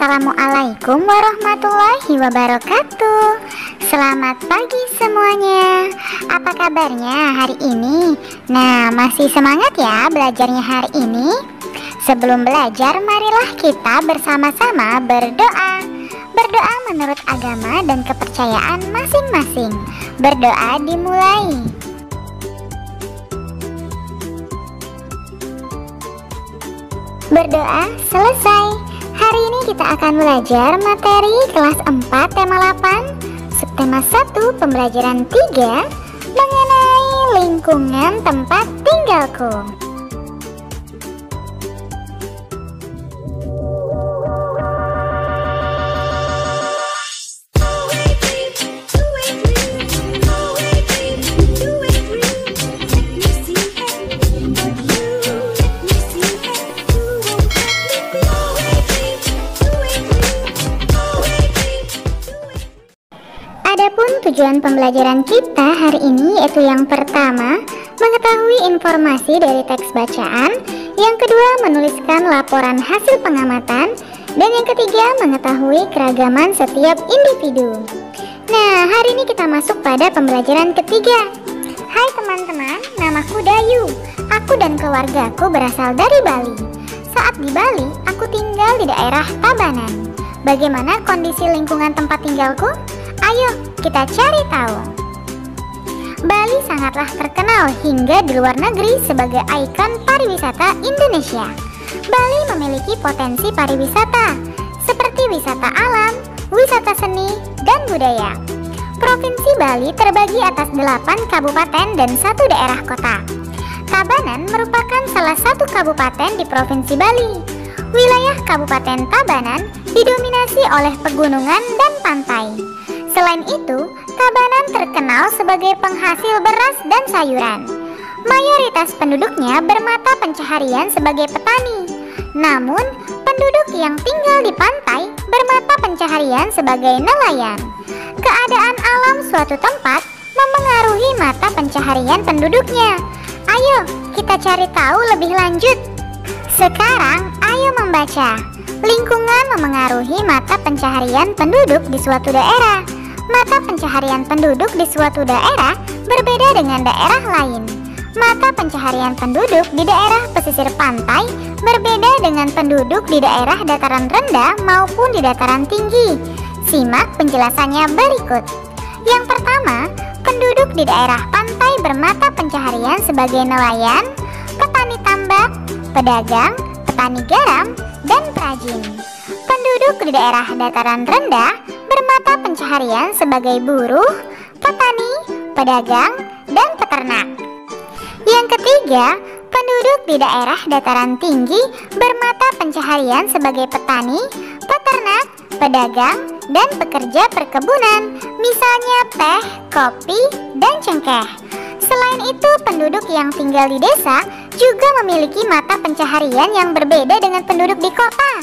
Assalamualaikum warahmatullahi wabarakatuh. Selamat pagi semuanya. Apa kabarnya hari ini? Nah, masih semangat ya belajarnya hari ini? Sebelum belajar, marilah kita bersama-sama berdoa. Berdoa menurut agama dan kepercayaan masing-masing. Berdoa dimulai. Berdoa selesai. Hari ini kita akan belajar materi kelas 4 tema 8, subtema 1 pembelajaran 3 mengenai lingkungan tempat tinggalku. Adapun tujuan pembelajaran kita hari ini yaitu yang pertama, mengetahui informasi dari teks bacaan, yang kedua, menuliskan laporan hasil pengamatan, dan yang ketiga, mengetahui keragaman setiap individu. Nah, hari ini kita masuk pada pembelajaran ketiga. Hai teman-teman, namaku Dayu. Aku dan keluargaku berasal dari Bali. Saat di Bali, aku tinggal di daerah Tabanan. Bagaimana kondisi lingkungan tempat tinggalku? Ayo kita cari tahu. Bali sangatlah terkenal hingga di luar negeri sebagai ikon pariwisata Indonesia. Bali memiliki potensi pariwisata seperti wisata alam, wisata seni, dan budaya. Provinsi Bali terbagi atas 8 kabupaten dan 1 daerah kota. Tabanan merupakan salah satu kabupaten di Provinsi Bali. Wilayah Kabupaten Tabanan didominasi oleh pegunungan dan pantai. Selain itu, Tabanan terkenal sebagai penghasil beras dan sayuran. Mayoritas penduduknya bermata pencaharian sebagai petani. Namun, penduduk yang tinggal di pantai bermata pencaharian sebagai nelayan. Keadaan alam suatu tempat memengaruhi mata pencaharian penduduknya. Ayo, kita cari tahu lebih lanjut. Sekarang, ayo membaca. Lingkungan memengaruhi mata pencaharian penduduk di suatu daerah. Mata pencaharian penduduk di suatu daerah berbeda dengan daerah lain. Mata pencaharian penduduk di daerah pesisir pantai berbeda dengan penduduk di daerah dataran rendah maupun di dataran tinggi. Simak penjelasannya berikut. Yang pertama, penduduk di daerah pantai bermata pencaharian sebagai nelayan, petani tambak, pedagang, petani garam, dan perajin. Penduduk di daerah dataran rendah bermata pencaharian sebagai buruh, petani, pedagang, dan peternak. Yang ketiga, penduduk di daerah dataran tinggi bermata pencaharian sebagai petani, peternak, pedagang, dan pekerja perkebunan, misalnya teh, kopi, dan cengkeh. Selain itu, penduduk yang tinggal di desa juga memiliki mata pencaharian yang berbeda dengan penduduk di kota.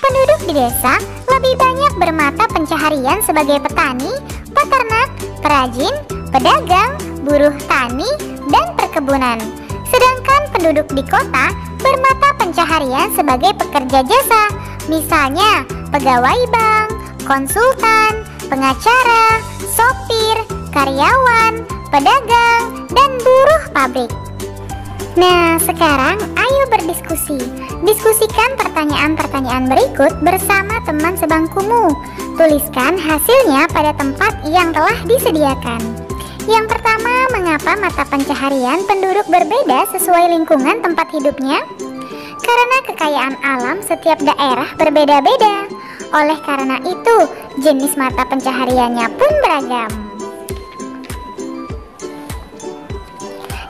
Penduduk di desa lebih banyak bermata pencaharian sebagai petani, peternak, perajin, pedagang, buruh tani, dan perkebunan. Sedangkan penduduk di kota bermata pencaharian sebagai pekerja jasa, misalnya pegawai bank, konsultan, pengacara, sopir, karyawan, pedagang, dan buruh pabrik. Nah, sekarang ayo berdiskusi. Diskusikan pertanyaan-pertanyaan berikut bersama teman sebangkumu. Tuliskan hasilnya pada tempat yang telah disediakan. Yang pertama, mengapa mata pencaharian penduduk berbeda sesuai lingkungan tempat hidupnya? Karena kekayaan alam setiap daerah berbeda-beda. Oleh karena itu, jenis mata pencahariannya pun beragam.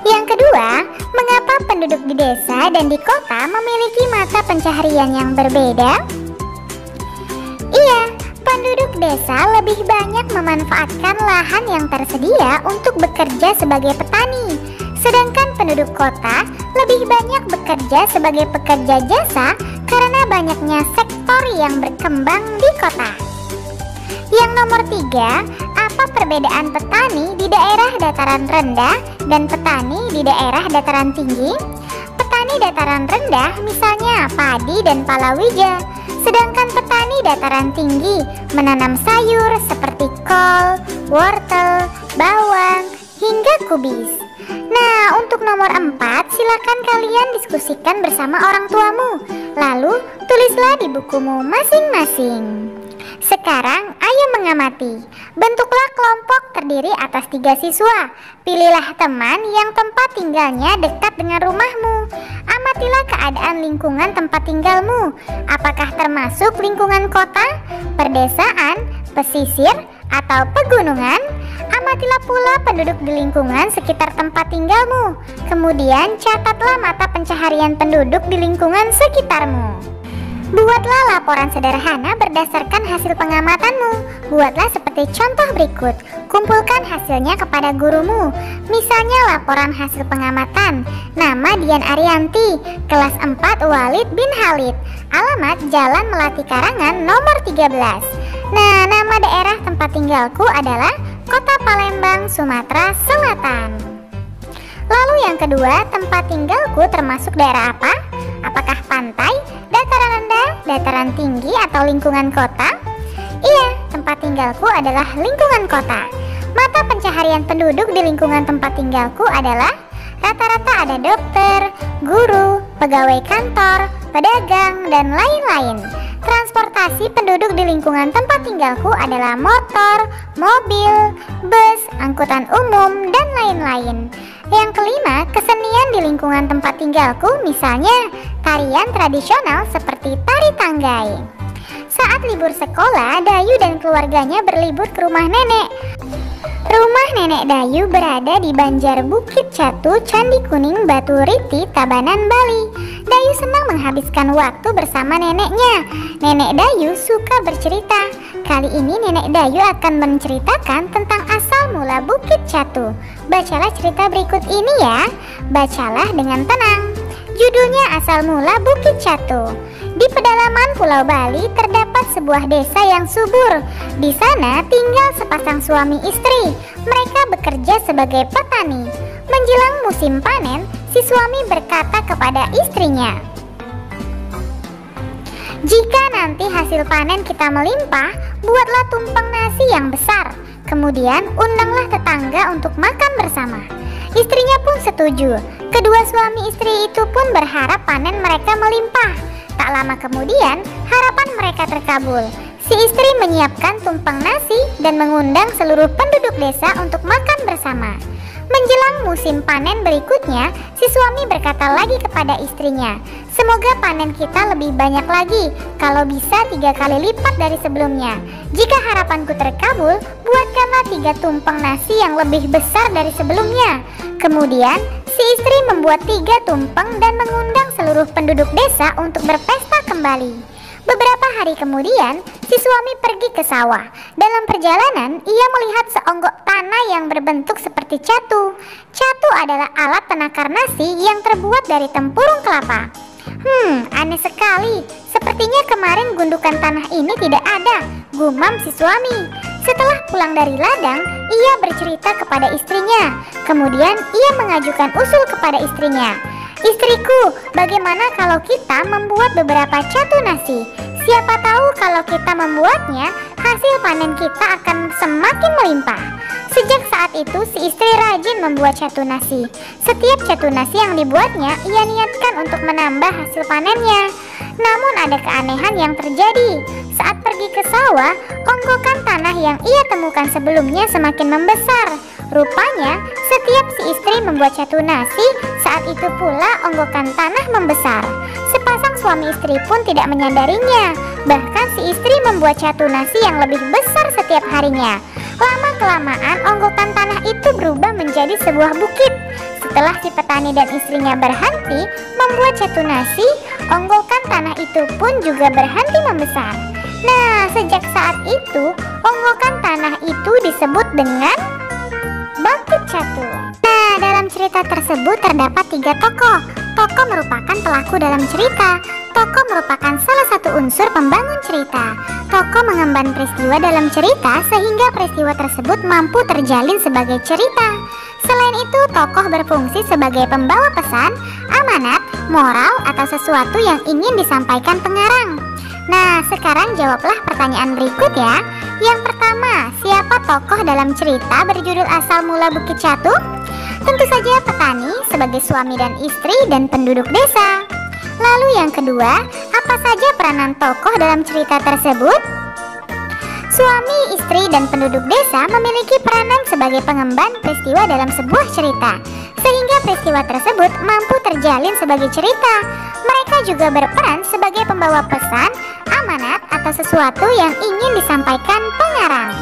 Yang kedua, mengapa penduduk di desa dan di kota memiliki mata pencaharian yang berbeda? Iya, penduduk desa lebih banyak memanfaatkan lahan yang tersedia untuk bekerja sebagai petani. Sedangkan penduduk kota lebih banyak bekerja sebagai pekerja jasa karena banyaknya sektor yang berkembang di kota. Yang nomor 3, apa perbedaan petani di daerah dataran rendah dan petani di daerah dataran tinggi? Petani dataran rendah misalnya padi dan palawija, Sedangkan petani dataran tinggi menanam sayur seperti kol, wortel, bawang, hingga kubis. Nah, untuk nomor 4, silakan kalian diskusikan bersama orang tuamu. Lalu, tulislah di bukumu masing-masing. Sekarang, ayo mengamati. Bentuklah kelompok terdiri atas 3 siswa. Pilihlah teman yang tempat tinggalnya dekat dengan rumahmu. Amatilah keadaan lingkungan tempat tinggalmu. Apakah termasuk lingkungan kota, perdesaan, pesisir, atau pegunungan? Amatilah pula penduduk di lingkungan sekitar tempat tinggalmu. Kemudian catatlah mata pencaharian penduduk di lingkungan sekitarmu. Buatlah laporan sederhana berdasarkan hasil pengamatanmu. Buatlah seperti contoh berikut. Kumpulkan hasilnya kepada gurumu. Misalnya laporan hasil pengamatan. Nama Dian Arianti, kelas 4 Walid bin Halid. Alamat Jalan Melati Karangan nomor 13. Nah, nama daerah tempat tinggalku adalah Kota Palembang, Sumatera Selatan. Lalu yang kedua, tempat tinggalku termasuk daerah apa? Apakah pantai, dataran rendah, dataran tinggi, atau lingkungan kota? Iya, tempat tinggalku adalah lingkungan kota. Mata pencaharian penduduk di lingkungan tempat tinggalku adalah rata-rata ada dokter, guru, pegawai kantor, pedagang, dan lain-lain. Transportasi penduduk di lingkungan tempat tinggalku adalah motor, mobil, bus, angkutan umum, dan lain-lain. Yang kelima, kesenian di lingkungan tempat tinggalku, misalnya tarian tradisional seperti tari tanggai. Saat libur sekolah, Dayu dan keluarganya berlibur ke rumah nenek. Rumah nenek Dayu berada di Banjar Bukit Catu, Candi Kuning, Batu Riti, Tabanan, Bali. Dayu senang menghabiskan waktu bersama neneknya. Nenek Dayu suka bercerita. Kali ini nenek Dayu akan menceritakan tentang asal mula Bukit Catu. Bacalah cerita berikut ini ya. Bacalah dengan tenang. Judulnya Asal Mula Bukit Catu. Di pedalaman Pulau Bali terdapat sebuah desa yang subur. Di sana tinggal sepasang suami istri. Mereka bekerja sebagai petani. Menjelang musim panen, si suami berkata kepada istrinya, "Jika nanti hasil panen kita melimpah, buatlah tumpeng nasi yang besar. Kemudian undanglah tetangga untuk makan bersama." Istrinya pun setuju. Kedua suami istri itu pun berharap panen mereka melimpah. Tak lama kemudian, harapan mereka terkabul. Si istri menyiapkan tumpeng nasi dan mengundang seluruh penduduk desa untuk makan bersama. Menjelang musim panen berikutnya, si suami berkata lagi kepada istrinya, "Semoga panen kita lebih banyak lagi, kalau bisa 3 kali lipat dari sebelumnya. Jika harapanku terkabul, buatkanlah 3 tumpeng nasi yang lebih besar dari sebelumnya." Kemudian, si istri membuat 3 tumpeng dan mengundang seluruh penduduk desa untuk berpesta kembali. Beberapa hari kemudian, si suami pergi ke sawah. Dalam perjalanan, ia melihat seonggok tanah yang berbentuk seperti catu. Catu adalah alat penakar nasi yang terbuat dari tempurung kelapa. Aneh sekali. Sepertinya kemarin gundukan tanah ini tidak ada, gumam si suami. Setelah pulang dari ladang, ia bercerita kepada istrinya. Kemudian ia mengajukan usul kepada istrinya. "Istriku, bagaimana kalau kita membuat beberapa catu nasi? Siapa tahu kalau kita membuatnya, hasil panen kita akan semakin melimpah." Sejak saat itu, si istri rajin membuat catu nasi. Setiap catu nasi yang dibuatnya, ia niatkan untuk menambah hasil panennya. Namun ada keanehan yang terjadi. Saat pergi ke sawah, onggokan tanah yang ia temukan sebelumnya semakin membesar. Rupanya, setiap si istri membuat catu nasi, saat itu pula onggokan tanah membesar. Sepasang suami istri pun tidak menyadarinya. Bahkan si istri membuat catu nasi yang lebih besar setiap harinya. Lama-kelamaan onggokan tanah itu berubah menjadi sebuah bukit. Setelah si petani dan istrinya berhenti membuat catu nasi, onggokan tanah itu pun juga berhenti membesar. Nah, sejak saat itu, onggokan tanah itu disebut dengan Bukit Catu. Nah, dalam cerita tersebut terdapat 3 tokoh. Tokoh merupakan pelaku dalam cerita. Tokoh merupakan salah satu unsur pembangun cerita. Tokoh mengemban peristiwa dalam cerita sehingga peristiwa tersebut mampu terjalin sebagai cerita. Selain itu, tokoh berfungsi sebagai pembawa pesan, amanat, moral, atau sesuatu yang ingin disampaikan pengarang. Nah, sekarang jawablah pertanyaan berikut ya. Yang pertama, siapa tokoh dalam cerita berjudul Asal Mula Bukit Catu? Tentu saja petani sebagai suami dan istri dan penduduk desa. Lalu yang kedua, apa saja peranan tokoh dalam cerita tersebut? Suami, istri, dan penduduk desa memiliki peranan sebagai pengemban peristiwa dalam sebuah cerita, sehingga peristiwa tersebut mampu terjalin sebagai cerita. Mereka juga berperan sebagai pembawa pesan, amanat, atau sesuatu yang ingin disampaikan pengarang.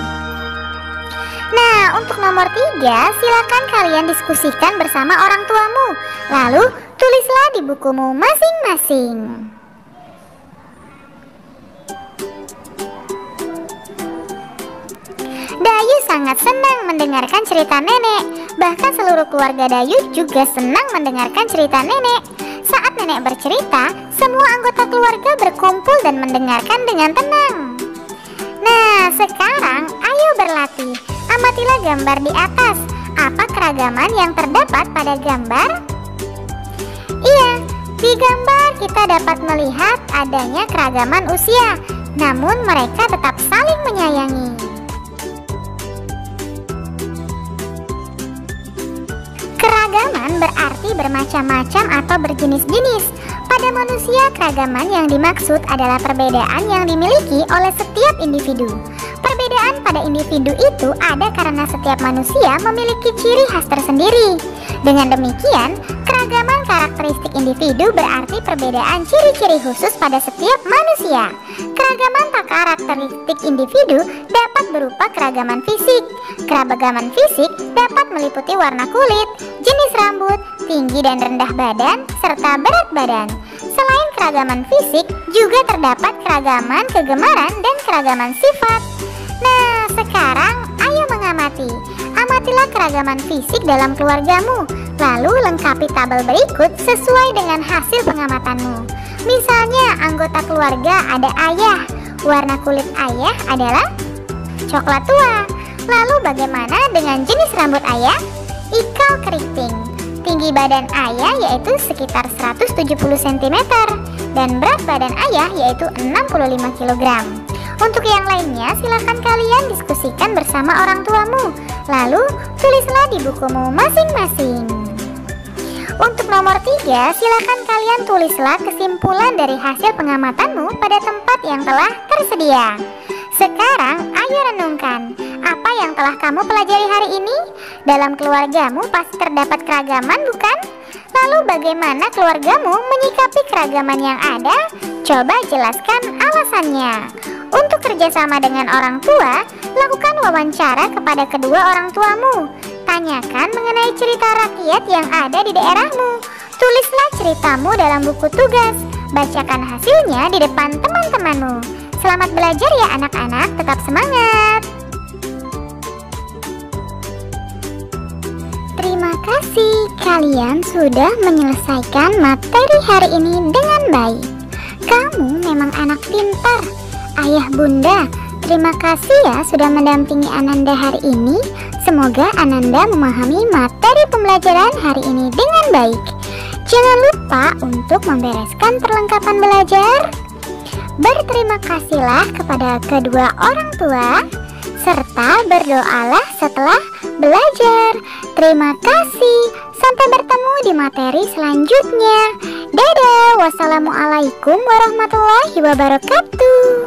Nah, untuk nomor 3, silakan kalian diskusikan bersama orang tuamu. Lalu, tulislah di bukumu masing-masing. Dayu sangat senang mendengarkan cerita nenek. Bahkan seluruh keluarga Dayu juga senang mendengarkan cerita nenek. Saat nenek bercerita, semua anggota keluarga berkumpul dan mendengarkan dengan tenang. Nah, sekarang ayo berlatih. Amatilah gambar di atas. Apa keragaman yang terdapat pada gambar? Iya, di gambar kita dapat melihat adanya keragaman usia, namun mereka tetap saling menyayangi. Keragaman berarti bermacam-macam atau berjenis-jenis. Pada manusia, keragaman yang dimaksud adalah perbedaan yang dimiliki oleh setiap individu. Perbedaan pada individu itu ada karena setiap manusia memiliki ciri khas tersendiri. Dengan demikian, keragaman karakteristik individu berarti perbedaan ciri-ciri khusus pada setiap manusia. Keragaman karakteristik individu dapat berupa keragaman fisik. Keragaman fisik dapat meliputi warna kulit, jenis rambut, tinggi dan rendah badan, serta berat badan. Selain keragaman fisik, juga terdapat keragaman kegemaran dan keragaman sifat. Nah, sekarang ayo mengamati. Amatilah keragaman fisik dalam keluargamu, lalu lengkapi tabel berikut sesuai dengan hasil pengamatanmu. Misalnya, anggota keluarga ada ayah. Warna kulit ayah adalah coklat tua. Lalu bagaimana dengan jenis rambut ayah? Ikal keriting. Tinggi badan ayah yaitu sekitar 170 cm dan berat badan ayah yaitu 65 kg. Untuk yang lainnya, silakan kalian diskusikan bersama orang tuamu. Lalu, tulislah di bukumu masing-masing. Untuk nomor 3, silakan kalian tulislah kesimpulan dari hasil pengamatanmu pada tempat yang telah tersedia. Sekarang, ayo renungkan, apa yang telah kamu pelajari hari ini? Dalam keluargamu pasti terdapat keragaman, bukan? Lalu bagaimana keluargamu menyikapi keragaman yang ada? Coba jelaskan alasannya. Untuk kerjasama dengan orang tua, lakukan wawancara kepada kedua orang tuamu. Tanyakan mengenai cerita rakyat yang ada di daerahmu. Tulislah ceritamu dalam buku tugas. Bacakan hasilnya di depan teman-temanmu. Selamat belajar ya anak-anak, tetap semangat. Terima kasih, kalian sudah menyelesaikan materi hari ini dengan baik. Kamu memang anak pintar. Ayah bunda, terima kasih ya sudah mendampingi Ananda hari ini. Semoga Ananda memahami materi pembelajaran hari ini dengan baik. Jangan lupa untuk membereskan perlengkapan belajar. Berterima kasihlah kepada kedua orang tua, serta berdoalah setelah belajar. Terima kasih. Sampai bertemu di materi selanjutnya. Dadah. Wassalamualaikum warahmatullahi wabarakatuh.